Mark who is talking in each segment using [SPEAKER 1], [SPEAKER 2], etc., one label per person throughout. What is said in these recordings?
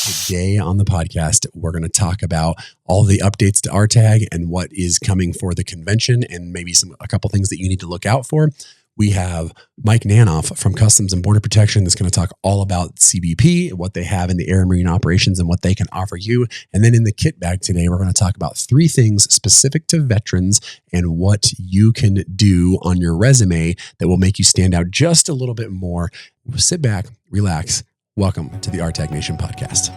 [SPEAKER 1] Today on the podcast, we're going to talk about all the updates to RTAG and what is coming for the convention and maybe a couple things that you need to look out for. We have Mike Nanoff from Customs and Border Protection that's going to talk all about CBP, what they have in the air and marine operations and what they can offer you. And then in the kit bag today, we're going to talk about 3 things specific to veterans and what you can do on your resume that will make you stand out just a little bit more. Sit back, relax. Welcome to the RTAG Nation Podcast.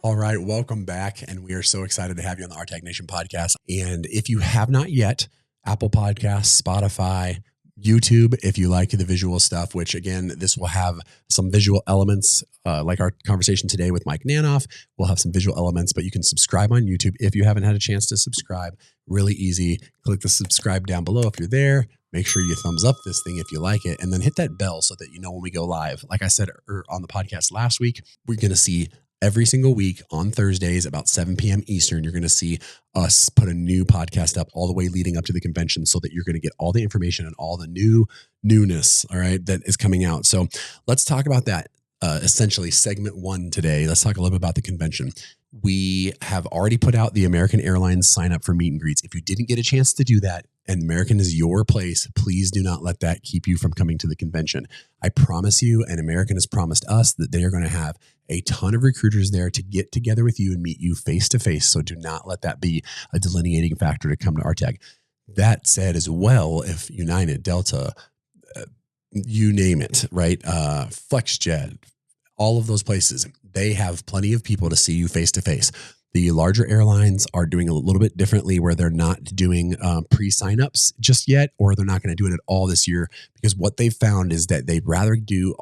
[SPEAKER 1] All right, welcome back. And we are so excited to have you on the RTAG Nation Podcast. And if you have not yet, Apple Podcasts, Spotify, YouTube, if you like the visual stuff, which again, this will have some visual elements like our conversation today with Mike Nanoff. We'll have some visual elements, but you can subscribe on YouTube if you haven't had a chance to subscribe. Really easy. Click the subscribe down below if you're there. Make sure you thumbs up this thing if you like it, and then hit that bell so that you know when we go live. Like I said on the podcast last week, we're going to see every single week on Thursdays about 7 p.m. Eastern, you're going to see us put a new podcast up all the way leading up to the convention so that you're going to get all the information and all the newness, all right, that is coming out. So let's talk about that. Essentially, segment 1 today. Let's talk a little bit about the convention. We have already put out the American Airlines sign up for meet and greets. If you didn't get a chance to do that, and American is your place, please do not let that keep you from coming to the convention. I promise you, and American has promised us that they are going to have a ton of recruiters there to get together with you and meet you face to face. So do not let that be a delineating factor to come to RTAG. That said as well, if United, Delta, you name it, right? FlexJet, all of those places, they have plenty of people to see you face to face. The larger airlines are doing a little bit differently where they're not doing pre-signups just yet, or they're not going to do it at all this year, because what they've found is that they'd rather do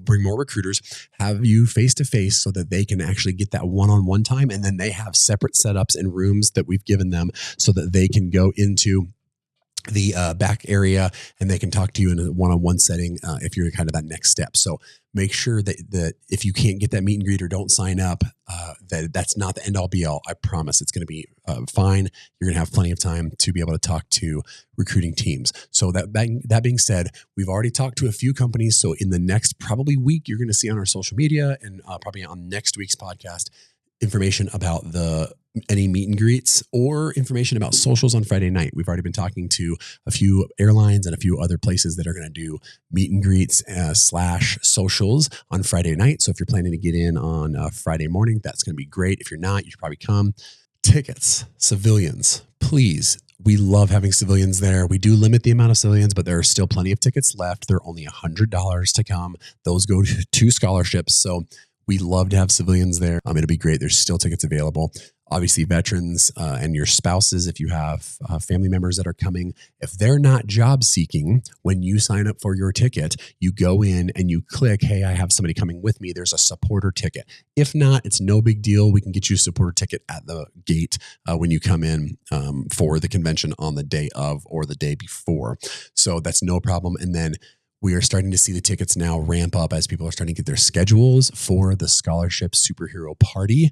[SPEAKER 1] bring more recruiters, have you face-to-face so that they can actually get that one-on-one time. And then they have separate setups and rooms that we've given them so that they can go into the back area and they can talk to you in a one-on-one setting if you're kind of that next step. So make sure that if you can't get that meet and greet or don't sign up, that's not the end all be all. I promise it's going to be fine. You're going to have plenty of time to be able to talk to recruiting teams. So that being said, we've already talked to a few companies. So in the next probably week, you're going to see on our social media and probably on next week's podcast information about any meet and greets or information about socials on Friday night. We've already been talking to a few airlines and a few other places that are going to do meet and greets / socials on Friday night. So if you're planning to get in on Friday morning, that's going to be great. If you're not, you should probably come. Tickets, civilians, please. We love having civilians there. We do limit the amount of civilians, but there are still plenty of tickets left. They're only $100 to come. Those go to scholarships. So we love to have civilians there. It'll be great. There's still tickets available. Obviously, veterans and your spouses, if you have family members that are coming, if they're not job seeking, when you sign up for your ticket, you go in and you click, hey, I have somebody coming with me. There's a supporter ticket. If not, it's no big deal. We can get you a supporter ticket at the gate when you come in for the convention on the day of or the day before. So that's no problem. And then we are starting to see the tickets now ramp up as people are starting to get their schedules for the scholarship superhero party.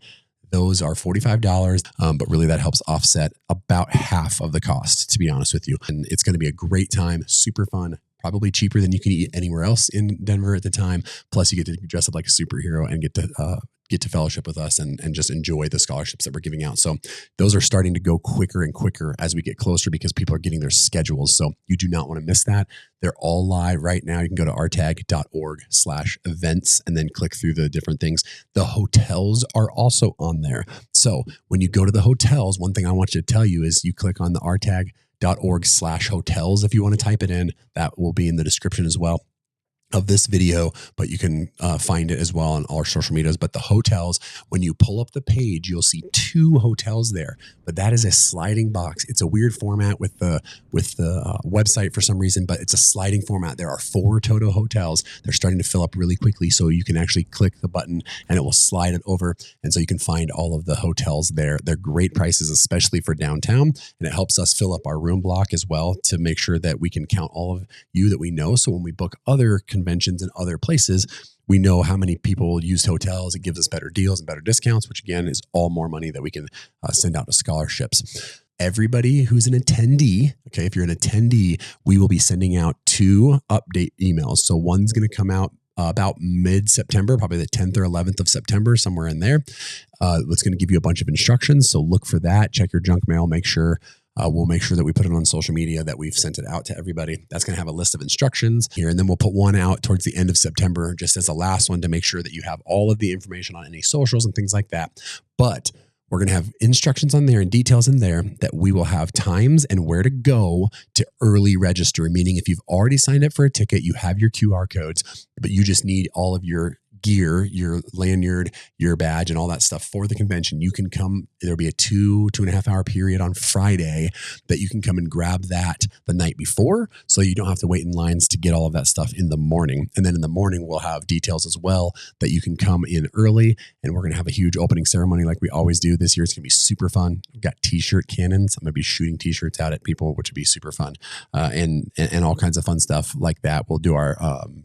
[SPEAKER 1] Those are $45, but really that helps offset about half of the cost, to be honest with you. And it's going to be a great time, super fun, probably cheaper than you can eat anywhere else in Denver at the time. Plus you get to dress up like a superhero and get to fellowship with us and just enjoy the scholarships that we're giving out. So those are starting to go quicker and quicker as we get closer because people are getting their schedules. So you do not want to miss that. They're all live right now. You can go to rtag.org/events and then click through the different things. The hotels are also on there. So when you go to the hotels, one thing I want you to tell you is you click on the rtag.org/hotels. If you want to type it in, that will be in the description as well. of this video, but you can find it as well on all our social medias. But the hotels, when you pull up the page, you'll see 2 hotels there, but that is a sliding box. It's a weird format with the website for some reason, but it's a sliding format. There are 4 total hotels. They're starting to fill up really quickly, so you can actually click the button and it will slide it over. And so you can find all of the hotels there. They're great prices, especially for downtown. And it helps us fill up our room block as well to make sure that we can count all of you that we know. So when we book other conventions in other places, we know how many people used hotels. It gives us better deals and better discounts, which again is all more money that we can send out to scholarships. Everybody who's an attendee, okay, if you're an attendee, we will be sending out 2 update emails. So one's going to come out about mid-September, probably the 10th or 11th of September, somewhere in there. It's going to give you a bunch of instructions. So look for that. Check your junk mail. Make sure we'll make sure that we put it on social media, that we've sent it out to everybody. That's going to have a list of instructions here. And then we'll put one out towards the end of September, just as a last one, to make sure that you have all of the information on any socials and things like that. But we're going to have instructions on there and details in there that we will have times and where to go to early register. Meaning if you've already signed up for a ticket, you have your QR codes, but you just need all of your gear, your lanyard, your badge, and all that stuff for the convention. You can come, there'll be a 2.5 hour period on Friday that you can come and grab that the night before. So you don't have to wait in lines to get all of that stuff in the morning. And then in the morning, we'll have details as well that you can come in early, and we're going to have a huge opening ceremony like we always do. This year, it's going to be super fun. We've got t-shirt cannons. I'm going to be shooting t-shirts out at people, which would be super fun. And all kinds of fun stuff like that. We'll do our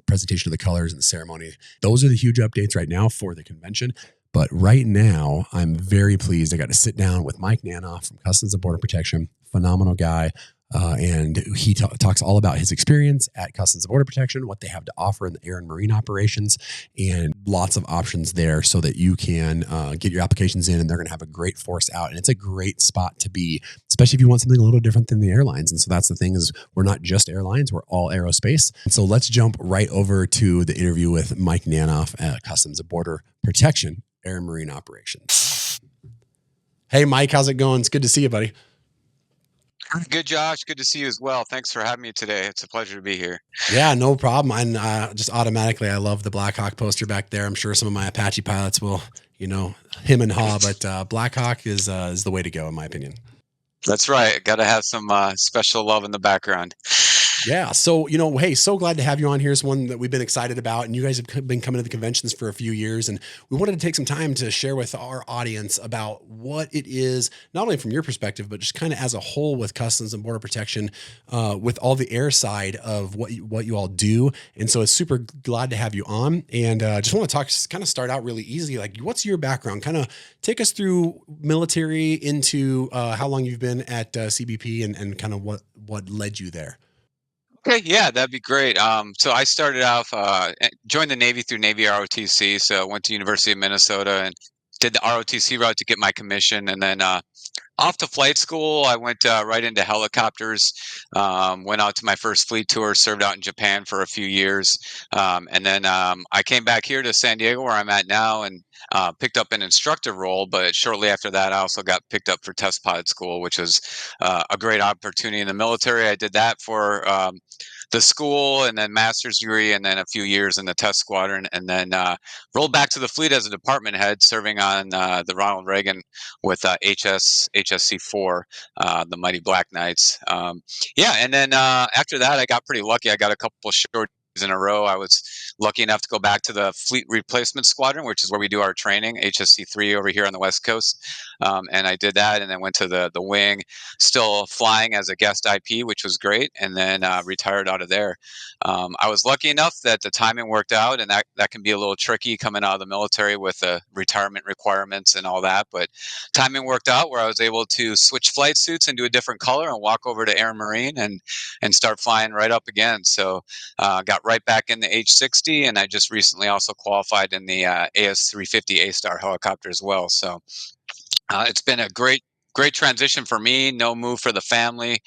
[SPEAKER 1] presentation of the colors and the ceremony. Those are the huge updates right now for the convention. But right now, I'm very pleased. I got to sit down with Mike Nanoff from Customs and Border Protection, phenomenal guy. And he talks all about his experience at Customs and Border Protection, what they have to offer in the air and marine operations, and lots of options there so that you can get your applications in, and they're going to have a great force out. And it's a great spot to be, especially if you want something a little different than the airlines. And so that's the thing, is we're not just airlines, we're all aerospace. And so let's jump right over to the interview with Mike Nanoff at Customs and Border Protection, Air and Marine Operations. Hey, Mike, how's it going? It's good to see you, buddy.
[SPEAKER 2] Good, Josh. Good to see you as well. Thanks for having me today. It's a pleasure to be here.
[SPEAKER 1] Yeah, no problem. And just automatically, I love the Black Hawk poster back there. I'm sure some of my Apache pilots will, him and haw, but Black Hawk is the way to go, in my opinion.
[SPEAKER 2] That's right. Got to have some special love in the background.
[SPEAKER 1] Yeah. So, hey, so glad to have you on here. It's one that we've been excited about, and you guys have been coming to the conventions for a few years, and we wanted to take some time to share with our audience about what it is, not only from your perspective, but just kind of as a whole with Customs and Border Protection, with all the air side of what you all do. And so it's super glad to have you on, and just want to kind of start out really easy. Like, what's your background? Kind of take us through military into how long you've been at CBP and kind of what led you there.
[SPEAKER 2] Okay, yeah, that'd be great. So I started off, joined the Navy through Navy ROTC. So I went to University of Minnesota and did the ROTC route to get my commission, and then off to flight school. I went right into helicopters, went out to my first fleet tour, served out in Japan for a few years. And then I came back here to San Diego, where I'm at now, and picked up an instructor role. But shortly after that, I also got picked up for test pilot school, which was a great opportunity in the military. I did that for the school, and then master's degree, and then a few years in the test squadron, and then rolled back to the fleet as a department head, serving on the Ronald Reagan with HSC4, the Mighty Black Knights. And then after that, I got pretty lucky. I got a couple short in a row. I was lucky enough to go back to the Fleet Replacement Squadron, which is where we do our training, HSC3 over here on the West Coast. And I did that, and then went to the wing, still flying as a guest IP, which was great, and then retired out of there. I was lucky enough that the timing worked out, and that can be a little tricky coming out of the military with the retirement requirements and all that, but timing worked out where I was able to switch flight suits and do a different color and walk over to Air Marine and start flying right up again. So got right back in the H60, and I just recently also qualified in the AS350 A-Star helicopter as well. So it's been a great transition for me. No move for the family.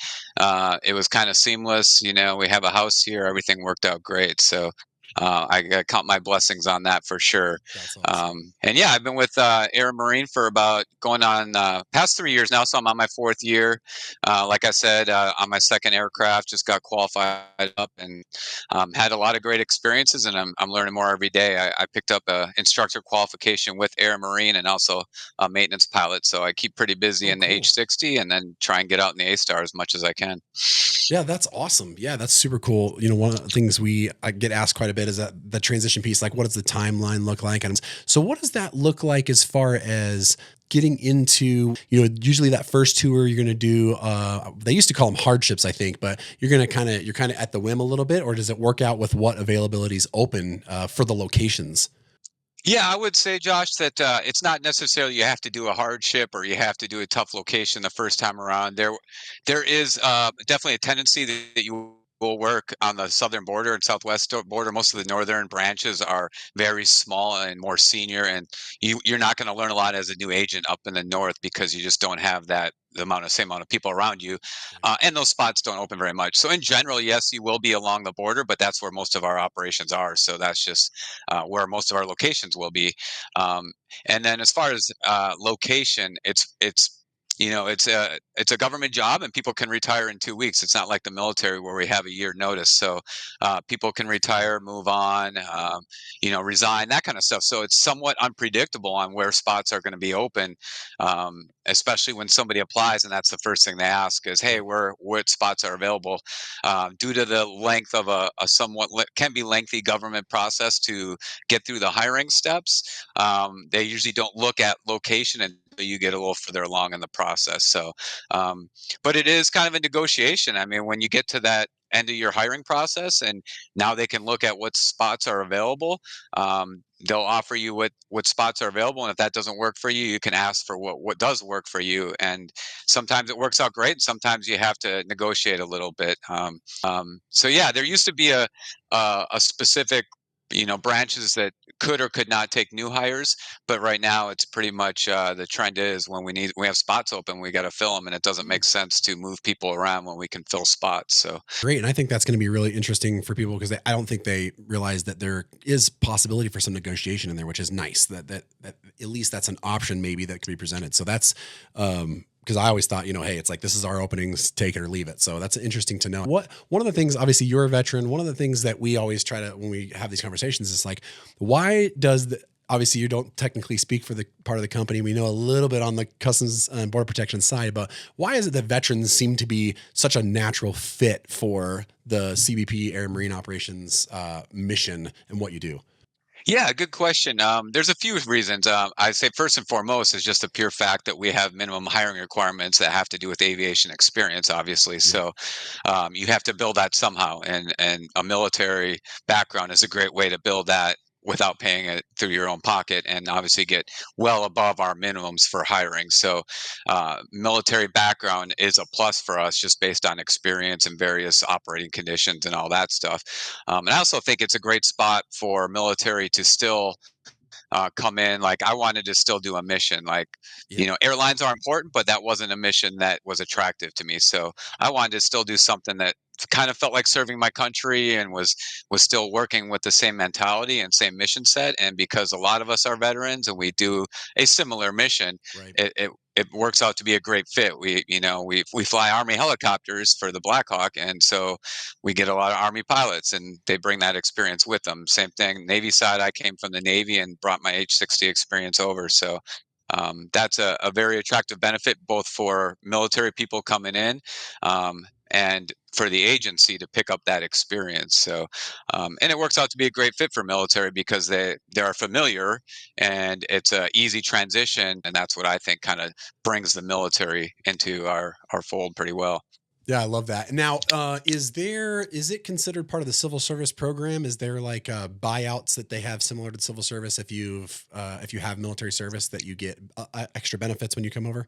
[SPEAKER 2] It was kind of seamless. We have a house here. Everything worked out great. So I count my blessings on that for sure.
[SPEAKER 1] That's awesome.
[SPEAKER 2] And yeah, I've been with Air and Marine for about going on past 3 years now, so I'm on my fourth year. Like I said, on my second aircraft, just got qualified up and had a lot of great experiences, and I'm learning more every day. I picked up a instructor qualification with Air and Marine and also a maintenance pilot, so I keep pretty busy
[SPEAKER 1] Oh,
[SPEAKER 2] in the
[SPEAKER 1] cool.
[SPEAKER 2] H60 and then try and get out in the A-Star as much as I can.
[SPEAKER 1] Yeah, that's awesome. Yeah, that's super cool. One of the things I get asked quite a bit is that the transition piece, like what does the timeline look like? And so what does that look like as far as getting into, usually that first tour you're going to do, they used to call them hardships, I think, but you're kind of at the whim a little bit, or does it work out with what availability is open for the locations?
[SPEAKER 2] Yeah, I would say, Josh, that it's not necessarily you have to do a hardship or you have to do a tough location the first time around. There is definitely a tendency that you will work on the southern border and southwest border. Most of the northern branches are very small and more senior, and you're not going to learn a lot as a new agent up in the north because you just don't have the same amount of people around you, and those spots don't open very much. So in general, yes, you will be along the border, but that's where most of our operations are. So that's just where most of our locations will be. Um, and then as far as location, it's a government job and people can retire in 2 weeks. It's not like the military where we have a year notice. So people can retire, move on, resign, that kind of stuff. So it's somewhat unpredictable on where spots are going to be open, especially when somebody applies and that's the first thing they ask is, hey,
[SPEAKER 1] Sure.
[SPEAKER 2] what spots are available? Due to the length of a somewhat can be lengthy government process to get through the hiring steps, they usually don't look at location until you get a little further along in the process. So, but it is kind of a negotiation. I mean, when you get to that end of your hiring process and now they can look at what spots are available, they'll offer you what spots are available, and if that doesn't work for you, you can ask for what does work for you. And sometimes it works out great and sometimes you have to negotiate a little bit. So yeah, there used to be a specific branches that could or could not take new hires, but right now it's pretty much the trend is when we have spots open, we got to fill them, and it doesn't make sense to move people around when we can fill spots. So
[SPEAKER 1] Great. And I think that's going to be really interesting for people because I don't think they realize that there is possibility for some negotiation in there, which is nice that at least that's an option maybe that could be presented. So that's, because I always thought, hey, it's like, this is our openings, take it or leave it. So that's interesting to know. One of the things, obviously you're a veteran. One of the things that we always try to, when we have these conversations is like, why does obviously you don't technically speak for the part of the company. We know a little bit on the Customs and Border Protection side, but why is it that veterans seem to be such a natural fit for the CBP Air and Marine Operations mission and what you do?
[SPEAKER 2] yeah, good question. There's a few reasons. I say first and foremost is just the pure fact that we have minimum hiring requirements that have to do with aviation experience, obviously.
[SPEAKER 1] Yeah.
[SPEAKER 2] So you have to build that somehow, and a military background is a great way to build that without paying it through your own pocket, and obviously get well above our minimums for hiring. So military background is a plus for us just based on experience and various operating conditions and all that stuff. And I also think it's a great spot for military to still come in. Like I wanted to still do a mission. Like,
[SPEAKER 1] Yeah.
[SPEAKER 2] airlines are important, but that wasn't a mission that was attractive to me. So I wanted to still do something that kind of felt like serving my country and was still working with the same mentality and same mission set. And because a lot of us are veterans and we do a similar mission,
[SPEAKER 1] Right.
[SPEAKER 2] it works out to be a great fit. We fly Army helicopters for the Black Hawk, and so we get a lot of Army pilots, and they bring that experience with them. Same thing, Navy side. I came from the Navy and brought my H60 experience over, so that's a very attractive benefit both for military people coming in, and for the agency to pick up that experience. So, and it works out to be a great fit for military because they are familiar and it's a easy transition, and that's what I think kind of brings the military into our fold pretty well.
[SPEAKER 1] Yeah, I love that. Now, is it considered part of the civil service program? Is there like buyouts that they have similar to civil service if you have military service that you get extra benefits when you come over?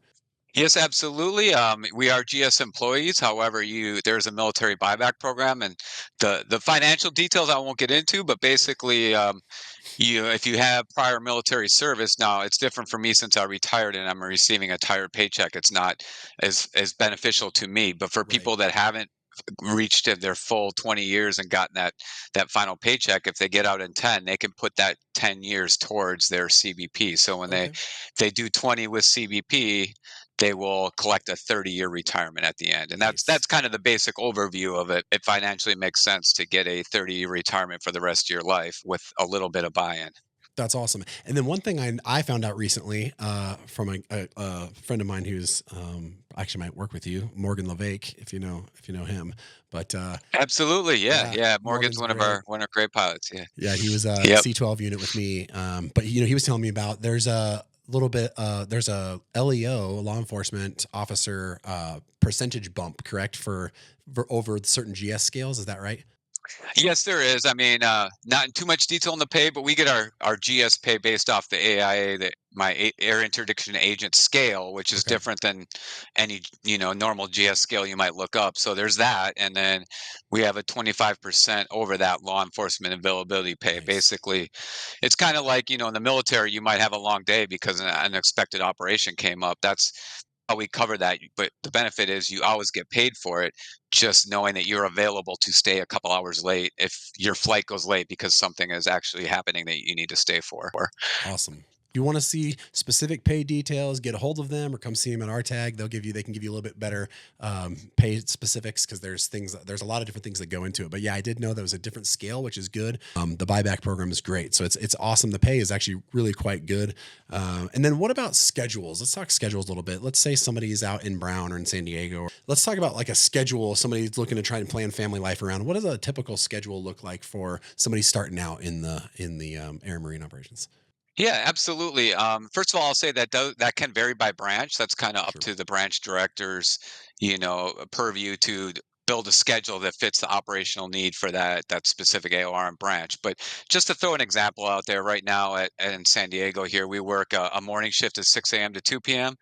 [SPEAKER 2] Yes, absolutely. We are GS employees. However, there's a military buyback program, and the financial details I won't get into. But basically, if you have prior military service, now it's different for me since I retired and I'm receiving a tired paycheck. It's not as beneficial to me. But for
[SPEAKER 1] Right.
[SPEAKER 2] people that haven't reached their full 20 years and gotten that final paycheck, if they get out in 10, they can put that 10 years towards their CBP. So when
[SPEAKER 1] Okay.
[SPEAKER 2] they do 20 with CBP, they will collect a 30-year retirement at the end. And
[SPEAKER 1] Nice.
[SPEAKER 2] that's kind of the basic overview of it. It financially makes sense to get a 30-year retirement for the rest of your life with a little bit of buy-in.
[SPEAKER 1] That's awesome. And then one thing I found out recently from a friend of mine who's actually might work with you, Morgan LeVake, if you know him. But
[SPEAKER 2] Absolutely, yeah,
[SPEAKER 1] yeah,
[SPEAKER 2] yeah. Morgan's
[SPEAKER 1] Morgan's great.
[SPEAKER 2] one of our great pilots. Yeah.
[SPEAKER 1] Yeah, he was a
[SPEAKER 2] Yep.
[SPEAKER 1] C-12 unit with me. But he was telling me about there's a little bit there's a LEO, law enforcement officer percentage bump, correct, for over certain GS scales. Is that right?
[SPEAKER 2] Yes, there is. I mean, not in too much detail in the pay, but we get our GS pay based off the AIA, that Air Interdiction Agent scale, which is
[SPEAKER 1] Okay.
[SPEAKER 2] different than any normal GS scale you might look up. So there's that, and then we have a 25% over that law enforcement availability pay.
[SPEAKER 1] Nice.
[SPEAKER 2] Basically, it's kind of like in the military, you might have a long day because an unexpected operation came up. That's how we cover that. But the benefit is you always get paid for it, just knowing that you're available to stay a couple hours late if your flight goes late because something is actually happening that you need to stay for.
[SPEAKER 1] Awesome. You want to see specific pay details, get a hold of them or come see them at RTAG. They can give you a little bit better pay specifics, because there's a lot of different things that go into it. But yeah, I did know there was a different scale, which is good. The buyback program is great. So it's awesome. The pay is actually really quite good. And then what about schedules? Let's talk schedules a little bit. Let's say somebody is out in Brown or in San Diego. Let's talk about like a schedule. Somebody's looking to try and plan family life around. What does a typical schedule look like for somebody starting out in the air and marine operations?
[SPEAKER 2] Yeah, absolutely. First of all, I'll say that can vary by branch. That's kind of up
[SPEAKER 1] Sure.
[SPEAKER 2] to the branch director's, purview to build a schedule that fits the operational need for that specific AOR and branch. But just to throw an example out there, right now in San Diego here, we work a morning shift at 6 a.m. to 2 p.m.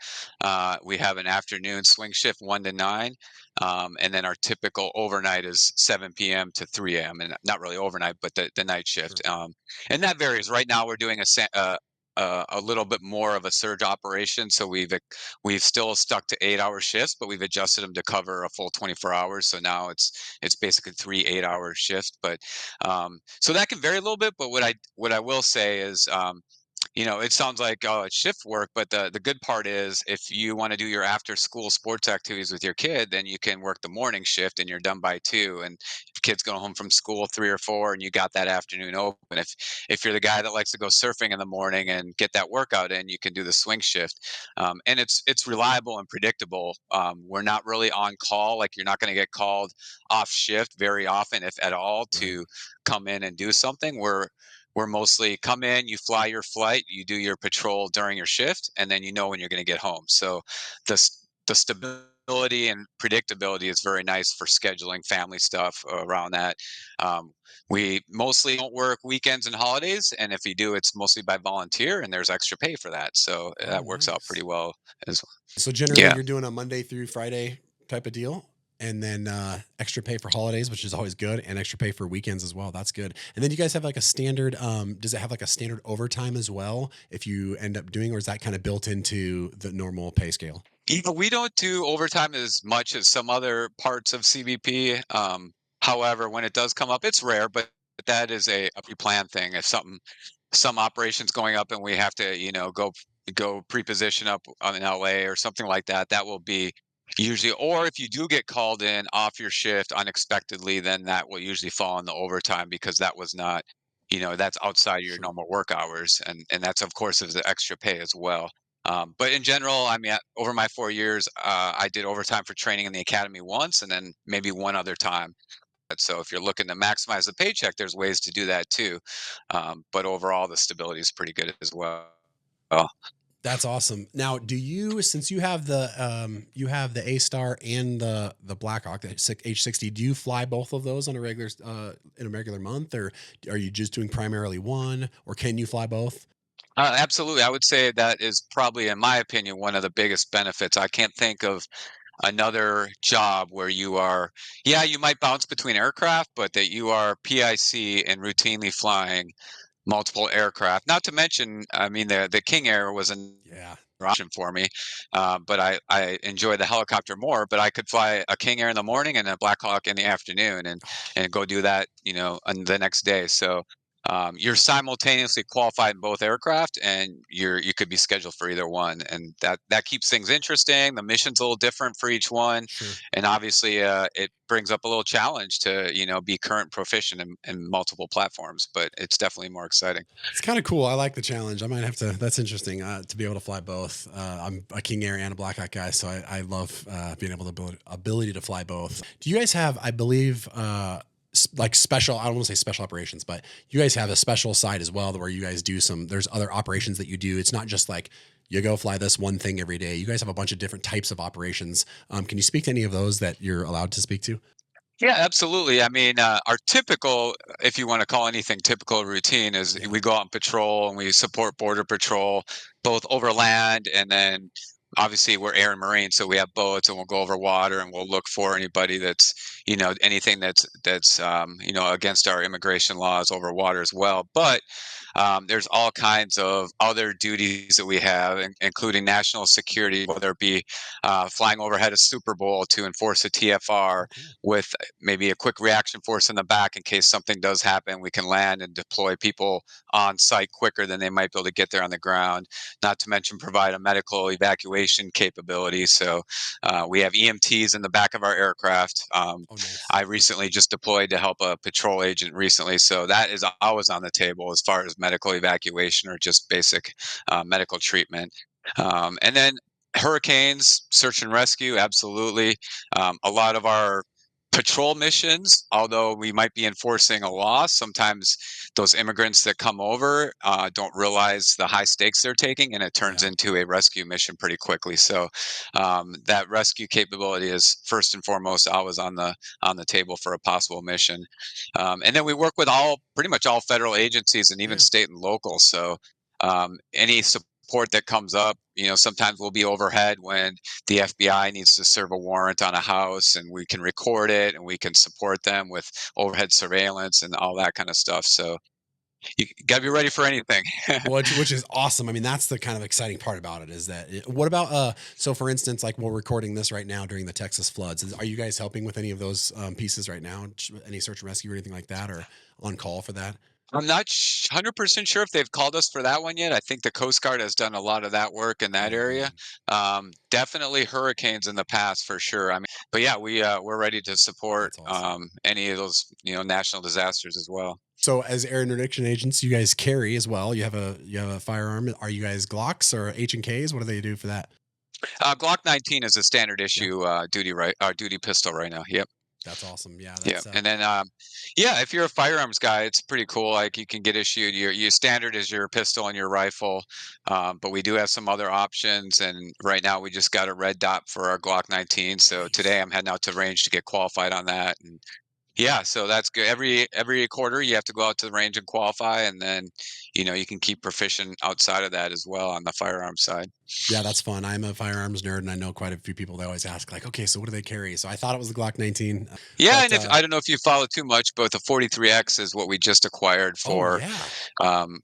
[SPEAKER 2] We have an afternoon swing shift 1 to 9. And then our typical overnight is 7 p.m. to 3 a.m. And not really overnight, but the night
[SPEAKER 1] Sure.
[SPEAKER 2] shift. And that varies. Right now, we're doing a little bit more of a surge operation, so we've still stuck to 8-hour shifts, but we've adjusted them to cover a full 24 hours. So now it's basically 3 8-hour shifts. But so that can vary a little bit. But what I will say is, it sounds like, oh, it's shift work, but the good part is if you want to do your after school sports activities with your kid, then you can work the morning shift and you're done by 2. And if kids go home from school 3 or 4 and you got that afternoon open, if you're the guy that likes to go surfing in the morning and get that workout in, you can do the swing shift. And it's reliable and predictable. We're not really on call. Like, you're not going to get called off shift very often, if at all,
[SPEAKER 1] Right.
[SPEAKER 2] to come in and do something. We're mostly come in, you fly your flight, you do your patrol during your shift, and then you know when you're going to get home. So the stability and predictability is very nice for scheduling family stuff around that. We mostly don't work weekends and holidays, and if you do, it's mostly by volunteer, and there's extra pay for that. So
[SPEAKER 1] Oh,
[SPEAKER 2] that works out
[SPEAKER 1] nice.
[SPEAKER 2] pretty well as well.
[SPEAKER 1] So generally,
[SPEAKER 2] Yeah.
[SPEAKER 1] you're doing a Monday through Friday type of deal, and then extra pay for holidays, which is always good, and extra pay for weekends as well. That's good. And then you guys have like a standard. Does it have like a standard overtime as well if you end up doing, or is that kind of built into the normal pay scale?
[SPEAKER 2] We don't do overtime as much as some other parts of CBP. However, when it does come up, it's rare, but that is a pre-planned thing. If some operations going up and we have to, go pre-position up in LA or something like that, that will be usually. Or if you do get called in off your shift unexpectedly, then that will usually fall in the overtime, because that was not, that's outside your
[SPEAKER 1] Sure.
[SPEAKER 2] normal work hours, and that's, of course, is the extra pay as well. But in general, I mean, over my 4 years, I did overtime for training in the academy once, and then maybe one other time. So if you're looking to maximize the paycheck, there's ways to do that too. But overall, the stability is pretty good as well.
[SPEAKER 1] That's awesome. Now, since you have the A Star and the Blackhawk, the H60, do you fly both of those on a regular in a regular month, or are you just doing primarily one, or can you fly both?
[SPEAKER 2] Absolutely. I would say that is probably, in my opinion, one of the biggest benefits. I can't think of another job where you might bounce between aircraft, but that you are PIC and routinely flying multiple aircraft. Not to mention, I mean, the King Air was an
[SPEAKER 1] Yeah.
[SPEAKER 2] option for me. But I enjoy the helicopter more. But I could fly a King Air in the morning and a Black Hawk in the afternoon, and go do that, on the next day. So you're simultaneously qualified in both aircraft, and you could be scheduled for either one, and that keeps things interesting. The mission's a little different for each one,
[SPEAKER 1] Sure.
[SPEAKER 2] and obviously it brings up a little challenge to be current proficient in multiple platforms. But it's definitely more exciting.
[SPEAKER 1] It's kind of cool. I like the challenge. I might have to. That's interesting to be able to fly both. I'm a King Air and a Black Hawk guy, so I love being able to ability to fly both. Do you guys have? I believe. Like special, I don't want to say special operations, but you guys have a special side as well where you guys do there's other operations that you do. It's not just like you go fly this one thing every day. You guys have a bunch of different types of operations. Can you speak to any of those that you're allowed to speak to?
[SPEAKER 2] Yeah, absolutely. I mean, our typical, if you want to call anything typical routine, is
[SPEAKER 1] Yeah.
[SPEAKER 2] we go out on patrol and we support border patrol, both over land, and then obviously we're air and marine, so we have boats and we'll go over water and we'll look for anybody that's, anything that's against our immigration laws over water as well. But there's all kinds of other duties that we have, including national security, whether it be flying overhead a Super Bowl to enforce a TFR
[SPEAKER 1] Oh, cool.
[SPEAKER 2] with maybe a quick reaction force in the back in case something does happen. We can land and deploy people on site quicker than they might be able to get there on the ground. Not to mention provide a medical evacuation capability. So we have EMTs in the back of our aircraft.
[SPEAKER 1] Oh, nice.
[SPEAKER 2] I recently just deployed to help a patrol agent recently, so that is always on the table as far as medical evacuation or just basic medical treatment. And then hurricanes, search and rescue, absolutely. A lot of our patrol missions, although we might be enforcing a law, sometimes those immigrants that come over don't realize the high stakes they're taking, and it turns
[SPEAKER 1] Yeah.
[SPEAKER 2] into a rescue mission pretty quickly. So that rescue capability is first and foremost always on the table for a possible mission. And then we work with pretty much all federal agencies and even
[SPEAKER 1] Yeah.
[SPEAKER 2] state and local. So any support that comes up, sometimes we'll be overhead when the FBI needs to serve a warrant on a house, and we can record it and we can support them with overhead surveillance and all that kind of stuff. So you got to be ready for anything.
[SPEAKER 1] Which is awesome. I mean, that's the kind of exciting part about it is that what about so for instance, like we're recording this right now during the Texas floods. Are you guys helping with any of those pieces right now? Any search and rescue or anything like that, or on call for that?
[SPEAKER 2] I'm not 100% sure if they've called us for that one yet. I think the Coast Guard has done a lot of that work in that
[SPEAKER 1] Oh,
[SPEAKER 2] area.
[SPEAKER 1] good.
[SPEAKER 2] Definitely hurricanes in the past for sure. I mean, but yeah, we're ready to support
[SPEAKER 1] That's awesome.
[SPEAKER 2] any of those national disasters as well.
[SPEAKER 1] So as air interdiction agents, you guys carry as well. You have a firearm. Are you guys Glocks or H&Ks? What do they do for that?
[SPEAKER 2] Glock 19 is a standard
[SPEAKER 1] Yeah.
[SPEAKER 2] issue duty pistol right now. Yep.
[SPEAKER 1] That's awesome. Yeah,
[SPEAKER 2] Yeah,
[SPEAKER 1] that's
[SPEAKER 2] and then yeah, if you're a firearms guy, it's pretty cool. Like you can get issued your standard is your pistol and your rifle, but we do have some other options. And right now, we just got a red dot for our Glock 19. So
[SPEAKER 1] nice.
[SPEAKER 2] today, I'm heading out to range to get qualified on that. And yeah, so that's good. Every quarter, you have to go out to the range and qualify, and then you can keep proficient outside of that as well on the firearm side.
[SPEAKER 1] Yeah, that's fun. I'm a firearms nerd, and I know quite a few people that always ask, like, okay, so what do they carry? So I thought it was the Glock 19,
[SPEAKER 2] Yeah,
[SPEAKER 1] but
[SPEAKER 2] and if I don't know if you follow too much, but the 43X is what we just acquired
[SPEAKER 1] oh
[SPEAKER 2] for.
[SPEAKER 1] yeah,
[SPEAKER 2] Um,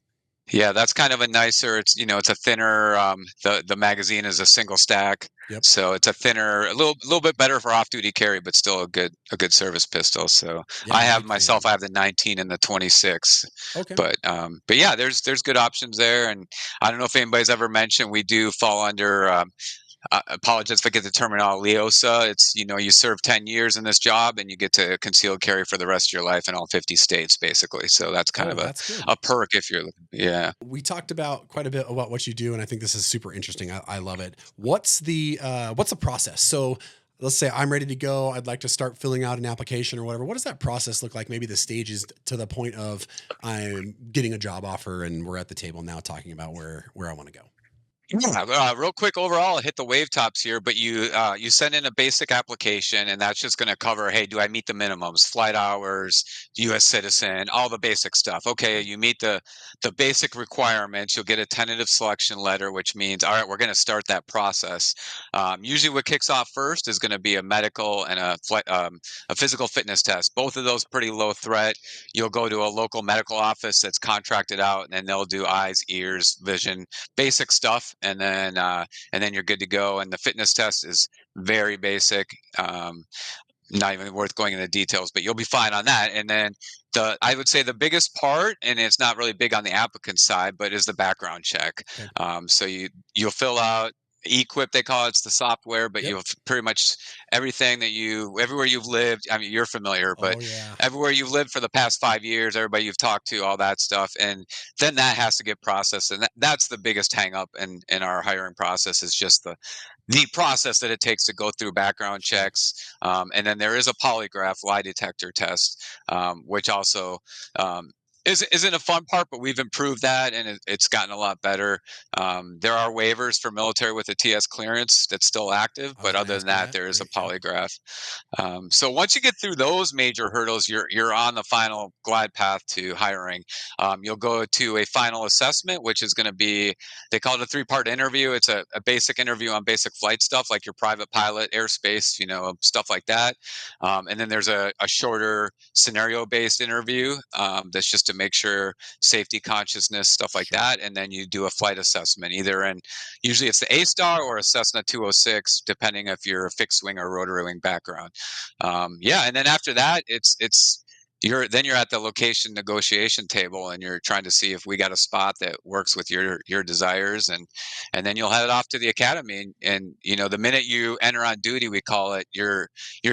[SPEAKER 2] yeah, that's kind of a nicer. It's a thinner. The magazine is a single stack,
[SPEAKER 1] yep,
[SPEAKER 2] so it's a thinner, a little bit better for off duty carry, but still a good service pistol. So
[SPEAKER 1] yeah, big fan.
[SPEAKER 2] I have the 19 and the 26,
[SPEAKER 1] Okay,
[SPEAKER 2] but yeah, there's good options there. And I don't know if anybody's ever mentioned we do fall under. I apologize if I get the terminology, LEOSA. It's, you serve 10 years in this job and you get to concealed carry for the rest of your life in all 50 states, basically. So that's kind
[SPEAKER 1] oh
[SPEAKER 2] of a,
[SPEAKER 1] that's good.
[SPEAKER 2] a perk if you're looking. Yeah.
[SPEAKER 1] We talked about quite a bit about what you do, and I think this is super interesting. I love it. What's the process? So let's say I'm ready to go. I'd like to start filling out an application or whatever. What does that process look like? Maybe the stages to the point of I'm getting a job offer and we're at the table now talking about where I want to go.
[SPEAKER 2] Yeah, real quick overall, I'll hit the wave tops here, but you send in a basic application, and that's just going to cover, hey, do I meet the minimums, flight hours, U.S. citizen, all the basic stuff. Okay,
[SPEAKER 1] Okay.
[SPEAKER 2] you meet the basic requirements. You'll get a tentative selection letter, which means, all right, we're going to start that process. Usually, what kicks off first is going to be a medical and a physical fitness test. Both of those pretty low threat. You'll go to a local medical office that's contracted out, and then they'll do eyes, ears, vision, basic stuff. and then you're good to go. And the fitness test is very basic. Not even worth going into details, but you'll be fine on that. And then I would say the biggest part, and it's not really big on the applicant side, but is the background check.
[SPEAKER 1] Okay.
[SPEAKER 2] So you'll fill out Equip, they call it. It's the software, but
[SPEAKER 1] Yep.
[SPEAKER 2] you'll pretty much everything that everywhere you've lived. I mean, you're familiar, but everywhere you've lived for the past 5 years, everybody you've talked to, all that stuff, and then that has to get processed, and that's the biggest hang up in our hiring process is just the process that it takes to go through background checks. And then there is a polygraph lie detector test, which also isn't a fun part, but we've improved that and it's gotten a lot better. There are waivers for military with a TS clearance that's still active, but other than that, there is a polygraph. So once you get through those major hurdles, you're on the final glide path to hiring. You'll go to a final assessment, which is going to be, they call it a 3-part interview. It's a basic interview on basic flight stuff like your private pilot, airspace, stuff like that. And then there's a shorter scenario-based interview that's just to make sure safety consciousness, stuff like that. And then you do a flight assessment, usually it's the A-Star or a Cessna 206, depending if you're a fixed wing or rotary wing background. And then after that, you're at the location negotiation table and you're trying to see if we got a spot that works with your desires, and then you'll head off to the academy, and the minute you enter on duty, we call it, you're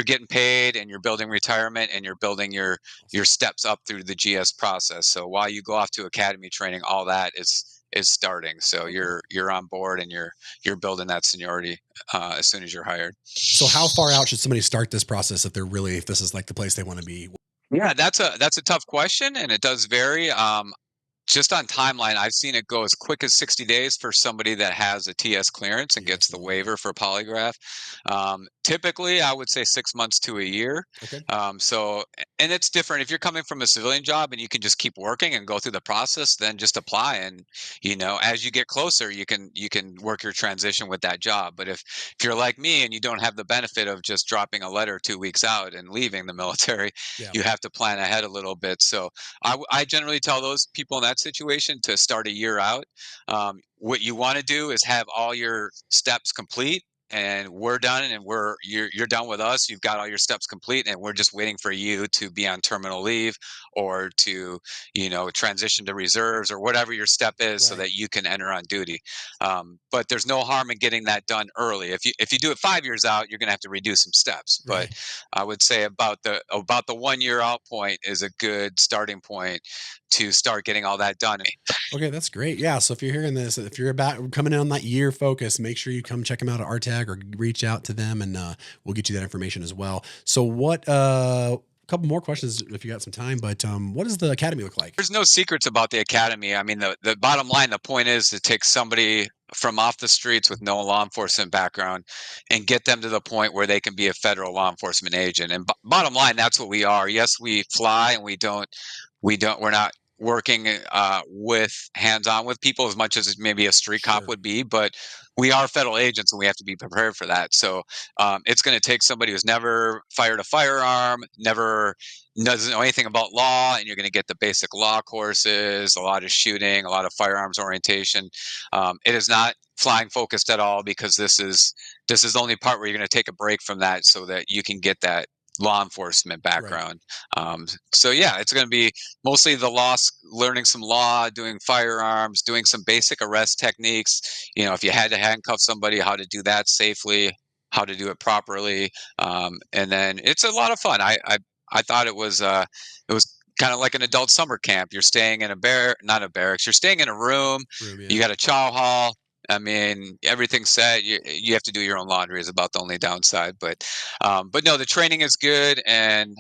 [SPEAKER 2] getting paid and you're building retirement and you're building your steps up through the GS process. So while you go off to academy training, all that is starting. So you're on board and you're building that seniority as soon as you're hired.
[SPEAKER 1] So how far out should somebody start this process if this is like the place they want to be?
[SPEAKER 2] Yeah, that's a tough question, and it does vary. Just on timeline, I've seen it go as quick as 60 days for somebody that has a TS clearance and gets the waiver for polygraph. Typically, I would say 6 months to a year.
[SPEAKER 1] Okay.
[SPEAKER 2] And it's different. If you're coming from a civilian job and you can just keep working and go through the process, then just apply. And, as you get closer, you can work your transition with that job. But if you're like me and you don't have the benefit of just dropping a letter 2 weeks out and leaving the military, you have to plan ahead a little bit. So I generally tell those people in that situation to start a year out. What you want to do is have all your steps complete, and we're done, and you're done with us. You've got all your steps complete, and we're just waiting for you to be on terminal leave or to transition to reserves or whatever your step is, so that you can enter on duty. But there's no harm in getting that done early. If you do it 5 years out, you're going to have to redo some steps. But I would say about the 1 year out point is a good starting point to start getting all that done.
[SPEAKER 1] Okay, that's great. Yeah. So if you're hearing this, if you're about coming in on that year focus, make sure you come check them out at RTAG or reach out to them, and we'll get you that information as well. So what, a couple more questions if you got some time, but what does the academy look like?
[SPEAKER 2] There's no secrets about the academy. I mean, the bottom line, the point is to take somebody from off the streets with no law enforcement background and get them to the point where they can be a federal law enforcement agent. And bottom line, that's what we are. Yes, we fly, and we're not working with hands-on with people as much as maybe a street cop would be, but we are federal agents and we have to be prepared for that. So it's going to take somebody who's never fired a firearm, never doesn't know anything about law, and you're going to get the basic law courses, a lot of shooting, a lot of firearms orientation. It is not flying focused at all, because this is the only part where you're going to take a break from that so that you can get that law enforcement background. So yeah, it's going to be mostly the law, learning some law, doing firearms, doing some basic arrest techniques. If you had to handcuff somebody, how to do that safely, how to do it properly. And then it's a lot of fun. I thought it was kind of like an adult summer camp. You're staying in not a barracks. You're staying in a room. You got a chow hall. I mean, everything's set. You have to do your own laundry is about the only downside, but no, the training is good, and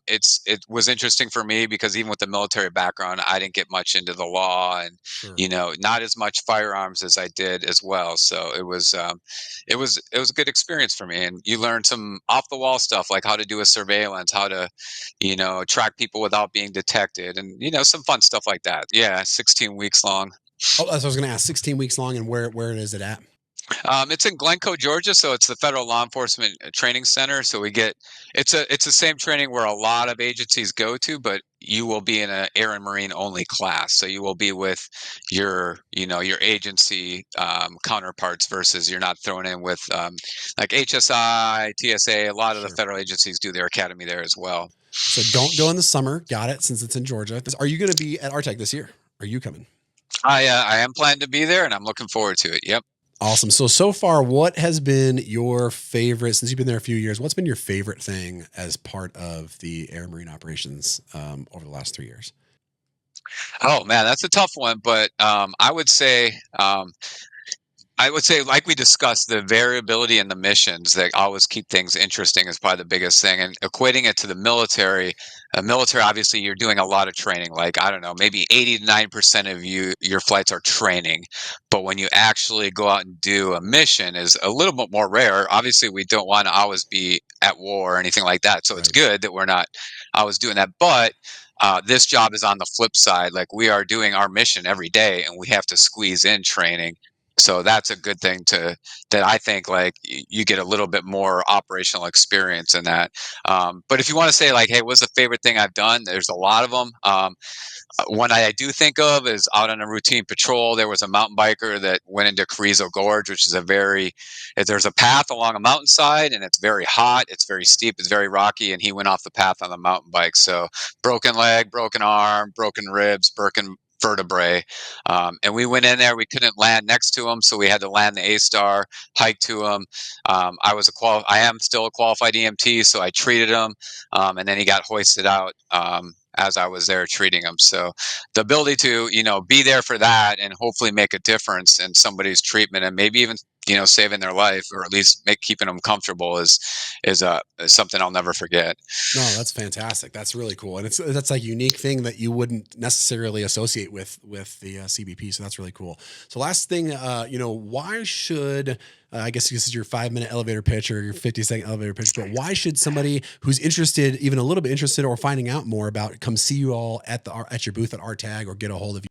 [SPEAKER 2] it was interesting for me because even with the military background, I didn't get much into the law, and not as much firearms as I did as well. So it was a good experience for me, and you learn some off the wall stuff like how to do a surveillance, how to track people without being detected, and some fun stuff like that. Yeah, 16 weeks long.
[SPEAKER 1] Oh, that's what I was going to ask. 16 weeks long, and where is it at?
[SPEAKER 2] It's in Glencoe, Georgia, so it's the Federal Law Enforcement Training Center. So it's the same training where a lot of agencies go to, but you will be in an air and marine only class. So you will be with your agency counterparts versus you're not thrown in with like HSI, TSA. A lot of the
[SPEAKER 1] Sure.
[SPEAKER 2] federal agencies do their academy there as well.
[SPEAKER 1] So don't go in the summer. Got it. Since it's in Georgia. Are you going to be at RTAG this year? Are you coming?
[SPEAKER 2] I am planning to be there, and I'm looking forward to it. Yep.
[SPEAKER 1] Awesome. So far, what has been your favorite, since you've been there a few years, what's been your favorite thing as part of the air marine operations over the last 3 years?
[SPEAKER 2] Oh man, that's a tough one, but I would say, like we discussed, the variability in the missions that always keep things interesting is probably the biggest thing. And equating it to the military, obviously, you're doing a lot of training. Like, I don't know, maybe 80 to 90% of your flights are training. But when you actually go out and do a mission is a little bit more rare. Obviously, we don't want to always be at war or anything like that. So it's good that we're not always doing that. But this job is on the flip side. Like, we are doing our mission every day and we have to squeeze in training. So that's a good thing that I think like you get a little bit more operational experience in that. But if you want to say like, hey, what's the favorite thing I've done? There's a lot of them. One I do think of is out on a routine patrol. There was a mountain biker that went into Carrizo Gorge, which is there's a path along a mountainside and it's very hot. It's very steep. It's very rocky. And he went off the path on the mountain bike. So broken leg, broken arm, broken ribs, broken vertebrae. And we went in there. We couldn't land next to him, so we had to land the A-Star, hike to him. I am still a qualified EMT, so I treated him, and then he got hoisted out as I was there treating him. So the ability to be there for that and hopefully make a difference in somebody's treatment and maybe even saving their life or at least keeping them comfortable is something I'll never forget.
[SPEAKER 1] No, that's fantastic. That's really cool. And that's a unique thing that you wouldn't necessarily associate with the CBP. So that's really cool. So last thing, why should, I guess this is your 5-minute elevator pitch or your 50-second elevator pitch, but why should somebody who's interested, even a little bit interested or finding out more about it, come see you all at your booth at RTAG or get a hold of you?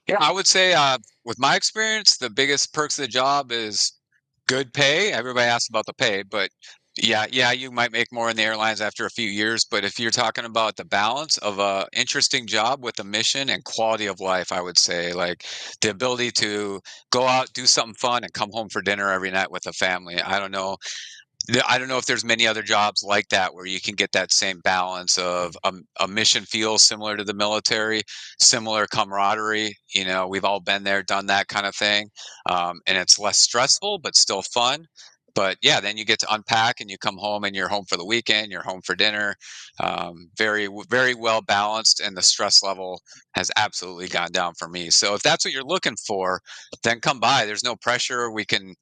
[SPEAKER 2] Yeah, I would say with my experience, the biggest perks of the job is good pay. Everybody asks about the pay, but yeah, you might make more in the airlines after a few years. But if you're talking about the balance of a interesting job with a mission and quality of life, I would say like the ability to go out, do something fun, and come home for dinner every night with a family. I don't know if there's many other jobs like that where you can get that same balance of a mission feel similar to the military, similar camaraderie. We've all been there, done that kind of thing. And it's less stressful, but still fun. But yeah, then you get to unpack and you come home and you're home for the weekend, you're home for dinner. Very, very well balanced. And the stress level has absolutely gone down for me. So if that's what you're looking for, then come by. There's no pressure. We can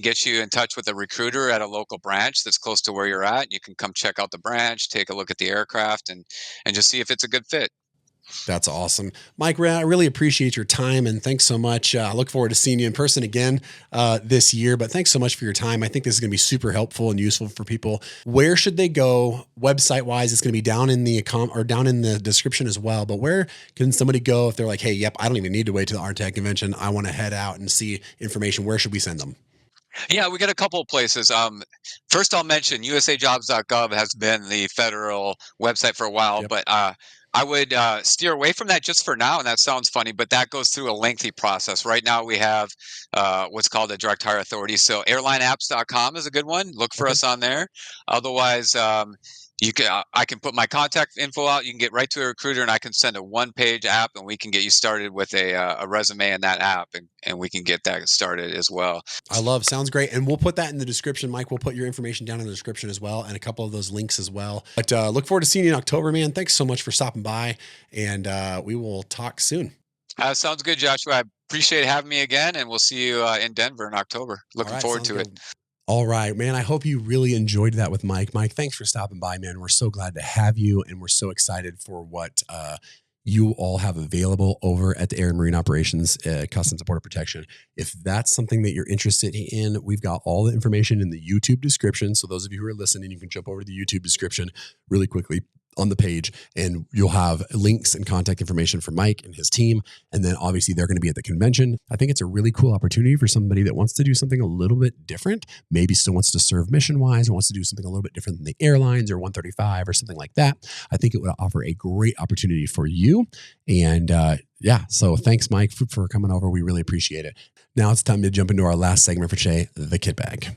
[SPEAKER 2] get you in touch with a recruiter at a local branch that's close to where you're at. You can come check out the branch, take a look at the aircraft and just see if it's a good fit.
[SPEAKER 1] That's awesome. Mike, I really appreciate your time and thanks so much. I look forward to seeing you in person again this year, but thanks so much for your time. I think this is going to be super helpful and useful for people. Where should they go website wise? It's going to be down in the description as well, but where can somebody go if they're like, hey, yep, I don't even need to wait to the RTAG convention. I want to head out and see information. Where should we send them?
[SPEAKER 2] Yeah, we got a couple of places. First, I'll mention usajobs.gov has been the federal website for a while,
[SPEAKER 1] Yep.
[SPEAKER 2] but I would steer away from that just for now. And that sounds funny, but that goes through a lengthy process. Right now, we have what's called a direct hire authority. So airlineapps.com is a good one. Look for us on there. Otherwise, I can put my contact info out. You can get right to a recruiter, and I can send a one-page app, and we can get you started with a resume in that app, and we can get that started as well.
[SPEAKER 1] Sounds great. And we'll put that in the description. Mike, we'll put your information down in the description as well, and a couple of those links as well. But look forward to seeing you in October, man. Thanks so much for stopping by, and we will talk soon.
[SPEAKER 2] Sounds good, Joshua. I appreciate having me again, and we'll see you in Denver in October. Looking forward to it.
[SPEAKER 1] All right, man. I hope you really enjoyed that with Mike. Mike, thanks for stopping by, man. We're so glad to have you, and we're so excited for what you all have available over at the Air and Marine Operations, Customs and Border Protection. If that's something that you're interested in, we've got all the information in the YouTube description. So those of you who are listening, you can jump over to the YouTube description really quickly. on the page, and you'll have links and contact information for Mike and his team. And then obviously they're going to be at the convention. I think it's a really cool opportunity for somebody that wants to do something a little bit different, maybe still wants to serve mission wise or wants to do something a little bit different than the airlines or 135 or something like that. I think it would offer a great opportunity for you. And so thanks, Mike, for coming over. We really appreciate it. Now it's time to jump into our last segment for today, the kit bag.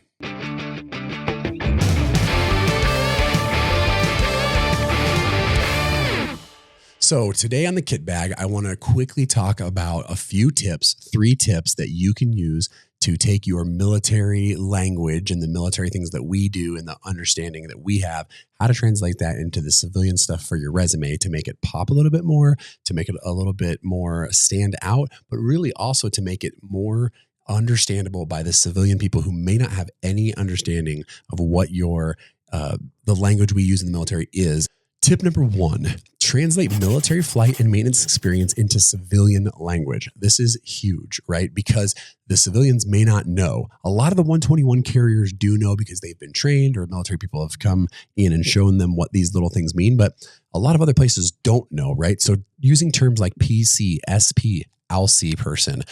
[SPEAKER 1] So today on the kit bag, I want to quickly talk about a few tips, 3 tips that you can use to take your military language and the military things that we do and the understanding that we have, how to translate that into the civilian stuff for your resume to make it pop a little bit more, to make it a little bit more stand out, but really also to make it more understandable by the civilian people who may not have any understanding of what the language we use in the military is. Tip number 1, translate military flight and maintenance experience into civilian language. This is huge, right? Because the civilians may not know. A lot of the 121 carriers do know because they've been trained or military people have come in and shown them what these little things mean, but a lot of other places don't know, right? So using terms like PC, SP, ALC person,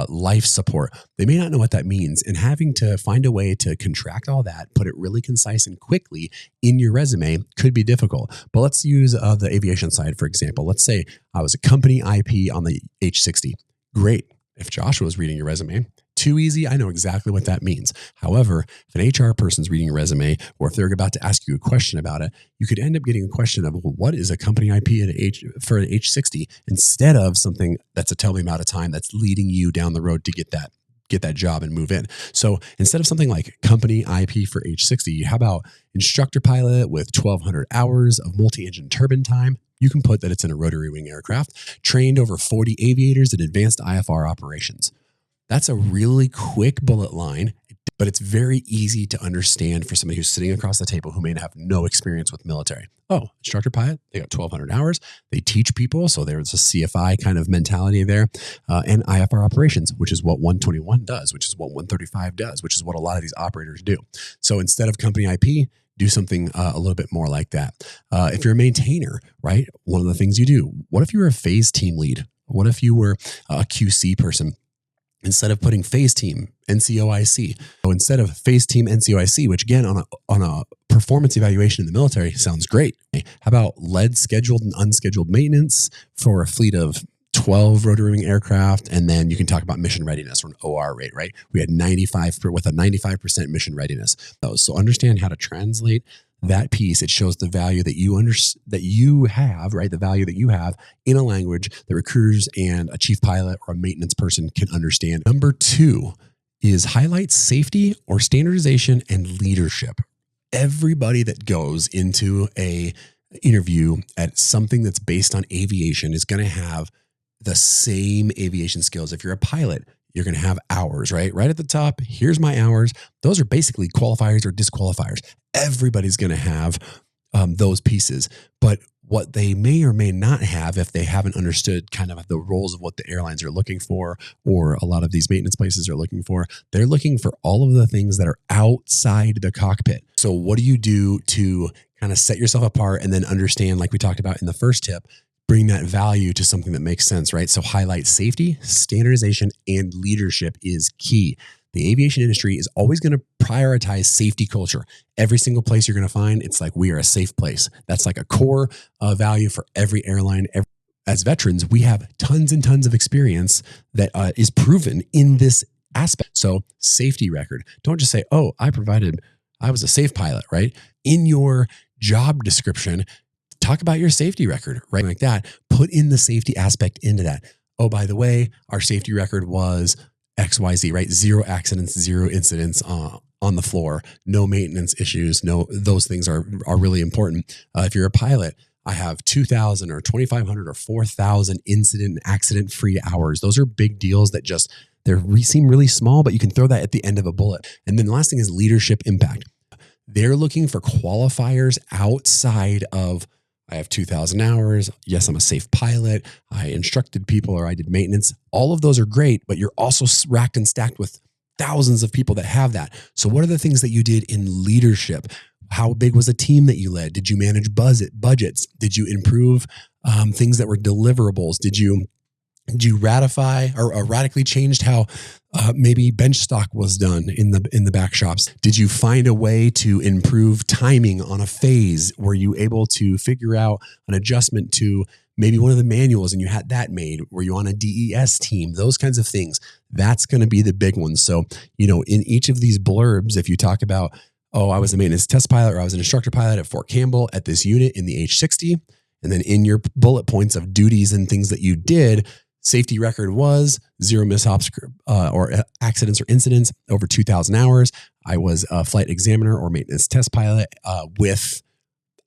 [SPEAKER 1] life support, they may not know what that means. And having to find a way to contract all that, put it really concise and quickly in your resume could be difficult. But let's use the aviation side, for example. Let's say I was a company IP on the H60. Great. If Joshua was reading your resume, too easy. I know exactly what that means. However, if an HR person's reading your resume, or if they're about to ask you a question about it, you could end up getting a question of, well, what is a company IP for an H60, instead of something that's a tell me about a time that's leading you down the road to get that job and move in. So instead of something like company IP for H60, how about instructor pilot with 1,200 hours of multi-engine turbine time? You can put that it's in a rotary wing aircraft, trained over 40 aviators in advanced IFR operations. That's a really quick bullet line, but it's very easy to understand for somebody who's sitting across the table who may have no experience with military. Oh, instructor pilot, they got 1,200 hours. They teach people. So there's a CFI kind of mentality there. And IFR operations, which is what 121 does, which is what 135 does, which is what a lot of these operators do. So instead of company IP, do something a little bit more like that. If you're a maintainer, right? One of the things you do, what if you were a phase team lead? What if you were a QC person? Instead of putting phase team, NCOIC. So instead of phase team, NCOIC, which again, on a performance evaluation in the military sounds great. How about lead scheduled and unscheduled maintenance for a fleet of 12 rotary wing aircraft? And then you can talk about mission readiness or an OR rate, right? We had 95% mission readiness. So understand how to translate that piece. It shows the value that you have, right? The value that you have in a language that recruiters and a chief pilot or a maintenance person can understand. Number 2 is highlight safety or standardization and leadership. Everybody that goes into a interview at something that's based on aviation is going to have the same aviation skills. If you're a pilot, you're going to have hours, right? Right at the top, here's my hours. Those are basically qualifiers or disqualifiers. Everybody's going to have those pieces. But what they may or may not have, if they haven't understood kind of the roles of what the airlines are looking for, or a lot of these maintenance places are looking for, they're looking for all of the things that are outside the cockpit. So what do you do to kind of set yourself apart and then understand, like we talked about in the first tip, bring that value to something that makes sense, right? So highlight safety, standardization, and leadership is key. The aviation industry is always going to prioritize safety culture. Every single place you're going to find, it's like, we are a safe place. That's like a core value for every airline. As veterans, we have tons and tons of experience that is proven in this aspect. So safety record. Don't just say, oh, I was a safe pilot, right? In your job description, talk about your safety record, right? Like that. Put in the safety aspect into that. Oh, by the way, our safety record was XYZ, right? 0 accidents, 0 incidents on the floor, no maintenance issues. No, those things are really important. If you're a pilot, I have 2,000 or 2,500 or 4,000 incident and accident free hours. Those are big deals that seem really small, but you can throw that at the end of a bullet. And then the last thing is leadership impact. They're looking for qualifiers outside of, I have 2,000 hours. Yes, I'm a safe pilot. I instructed people or I did maintenance. All of those are great, but you're also racked and stacked with thousands of people that have that. So what are the things that you did in leadership? How big was a team that you led? Did you manage budgets? Did you improve things that were deliverables? Did you ratify or radically changed how maybe bench stock was done in the back shops? Did you find a way to improve timing on a phase? Were you able to figure out an adjustment to maybe one of the manuals and you had that made? Were you on a DES team? Those kinds of things. That's going to be the big one. So, in each of these blurbs, if you talk about, I was a maintenance test pilot or I was an instructor pilot at Fort Campbell at this unit in the H-60, and then in your bullet points of duties and things that you did, safety record was 0 mishaps or accidents or incidents over 2,000 hours. I was a flight examiner or maintenance test pilot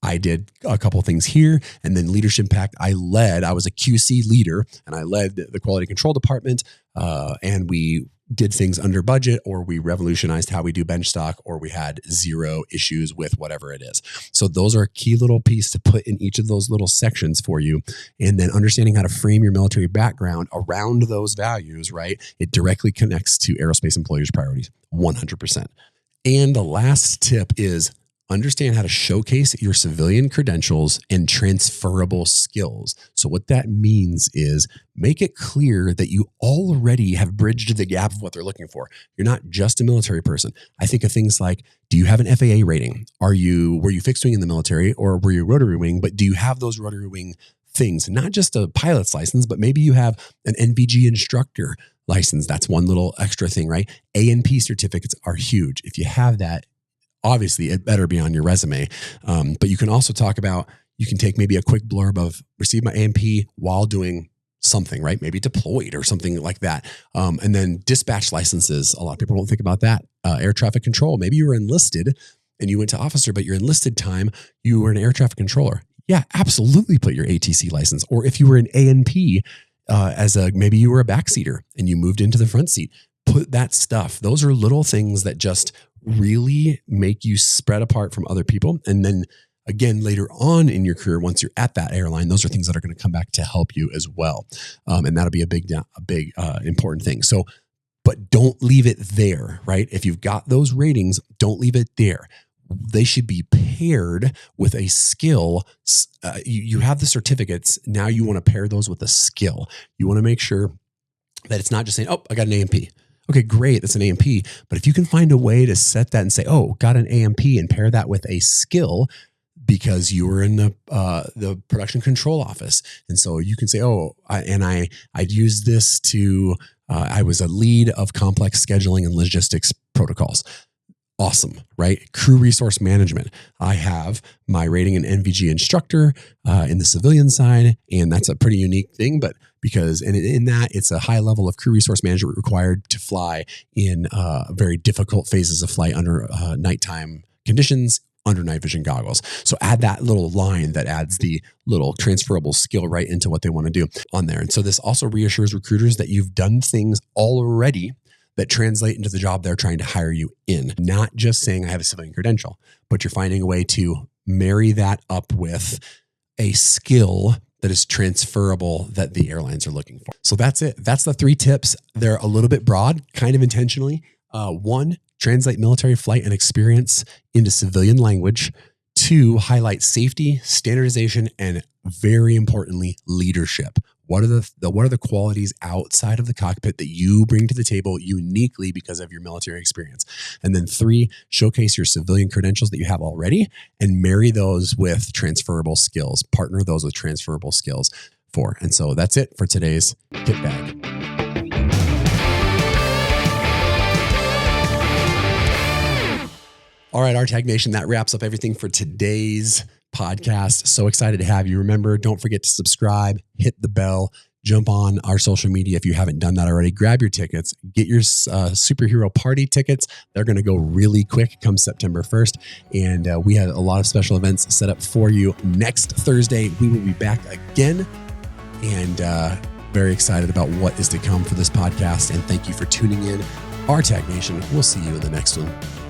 [SPEAKER 1] I did a couple of things here. And then leadership impact, I was a QC leader and I led the quality control department. And we did things under budget, or we revolutionized how we do bench stock, or we had 0 issues with whatever it is. So those are a key little piece to put in each of those little sections for you. And then understanding how to frame your military background around those values, right? It directly connects to aerospace employers' priorities, 100%. And the last tip is understand how to showcase your civilian credentials and transferable skills. So what that means is make it clear that you already have bridged the gap of what they're looking for. You're not just a military person. I think of things like, do you have an FAA rating? Were you fixed wing in the military, or were you rotary wing? But do you have those rotary wing things? Not just a pilot's license, but maybe you have an NVG instructor license. That's one little extra thing, right? A&P certificates are huge. If you have that, obviously, it better be on your resume. But you can also talk about, you can take maybe a quick blurb of receive my A&P while doing something, right? Maybe deployed or something like that. And then dispatch licenses. A lot of people don't think about that. Air traffic control. Maybe you were enlisted and you went to officer, but your enlisted time, you were an air traffic controller. Yeah, absolutely put your ATC license. Or if you were an A&P maybe you were a backseater and you moved into the front seat, put that stuff. Those are little things that just really make you spread apart from other people. And then again, later on in your career, once you're at that airline, those are things that are going to come back to help you as well. And that'll be a big important thing. So, but don't leave it there, right? If you've got those ratings, don't leave it there. They should be paired with a skill. You have the certificates. Now you want to pair those with a skill. You want to make sure that it's not just saying, I got an A&P. Okay, great. That's an A&P. But if you can find a way to set that and say, got an A&P, and pair that with a skill because you were in the production control office. And so you can say, I'd use this to, I was a lead of complex scheduling and logistics protocols. Awesome, right? Crew resource management. I have my rating an NVG instructor in the civilian side, and that's a pretty unique thing, but because in that it's a high level of crew resource management required to fly in very difficult phases of flight under nighttime conditions under night vision goggles. So add that little line that adds the little transferable skill right into what they want to do on there. And so this also reassures recruiters that you've done things already that translate into the job they're trying to hire you in. Not just saying I have a civilian credential, but you're finding a way to marry that up with a skill that is transferable that the airlines are looking for. So that's it. That's the 3 tips. They're a little bit broad, kind of intentionally. 1, translate military flight and experience into civilian language. 2, highlight safety, standardization, and very importantly, leadership. What are the qualities outside of the cockpit that you bring to the table uniquely because of your military experience? And then 3, showcase your civilian credentials that you have already and marry those with transferable skills. Partner those with transferable skills for. And so that's it for today's Kit Bag. All right, RTAG Nation, that wraps up everything for today's podcast. So excited to have you. Remember, don't forget to subscribe, hit the bell, jump on our social media if you haven't done that already. Grab your tickets, get your superhero party tickets. They're going to go really quick come September 1st. And we have a lot of special events set up for you. Next Thursday, we will be back again. And very excited about what is to come for this podcast. And thank you for tuning in. RTAG Nation, we'll see you in the next one.